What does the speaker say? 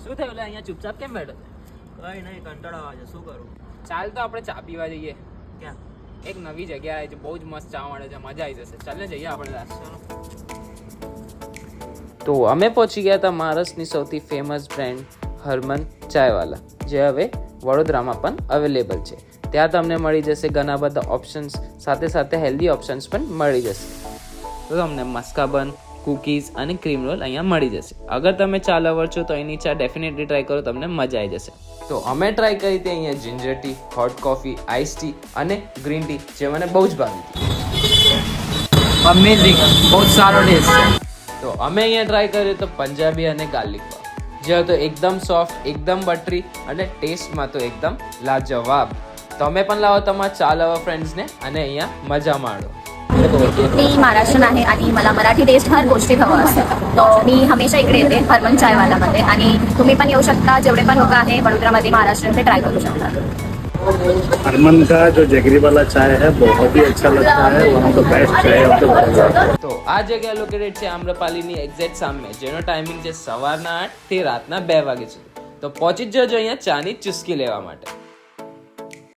શું થયું? અહીંયા ચૂપચાપ કેમ બેઠો? કઈ નહીં, કંટાળો આવે છે, શું કરું? ચાલ તો આપણે ચા પીવા જઈએ. ક્યાં? એક નવી જગ્યા આવી છે, બહુ જ મસ્ત ચા મળે છે, મજા આવી જશે. ચાલ ને જઈએ આપણે. ચલો. તો અમે પહોંચી ગયા હતા મહારાષ્ટ્રની સૌથી ફેમસ બ્રાન્ડ હરમન ચાયવાલા, જે હવે વડોદરામાં પણ અવેલેબલ છે. ત્યાં તમને મળી જશે ઘણા બધા ઓપ્શન્સ, સાથે સાથે હેલ્ધી ઓપ્શન્સ પણ મળી જશે. તો તમને મસ્કાબન, કૂકીઝ અને ક્રીમ રોલ અહીંયા મળી જશે. અગર તમે ચા લવર છો તો એની ચા ડેફિનેટલી ટ્રાય કરો, તમને મજા આવી જશે. તો અમે ટ્રાય કરી હતી અહીંયા ginger tea, hot coffee, ice tea અને ગ્રીન ટી, જે મને બહુ જ ભાવી હતી. અમેઝિંગ, બહુ સારો ટેસ્ટ છે. તો અમે અહીંયા ટ્રાય કર્યું તો પંજાબી અને ગાર્લિક પાવ, જે હતો એકદમ સોફ્ટ, એકદમ બટરી અને ટેસ્ટમાં તો એકદમ લાજવાબ. તમે પણ लावा તમારા चहा लवर फ्रेंड्सने आणि અહીંયા मजा माणो. मी महाराष्ट्रीयन आहे आणि मला मराठी टेस्ट हर गोष्टीत हवं असतं. तो मी हमेशा इकडे येते हरमन चायवालामध्ये आणि तुम्ही पण येऊ शकता. जेवढे पण लोक आहे वडोदरामध्ये महाराष्ट्रीयन ते ट्राय करू शकता. हरमन का जो जगरी वाला चाय है बहुत ही अच्छा लगता है, वहाँ का बेस्ट चाय है તો આ જગ્યા લોકેટેડ છે આમ્રપાલીની એક્ઝેક્ટ સામે, જેનો ટાઈમિંગ છે સવારના 8 થી રાતના 2 વાગ્યા સુધી. તો પહોંચી જ જજો અહીંયા ચાની ચુસ્કી લેવા માટે.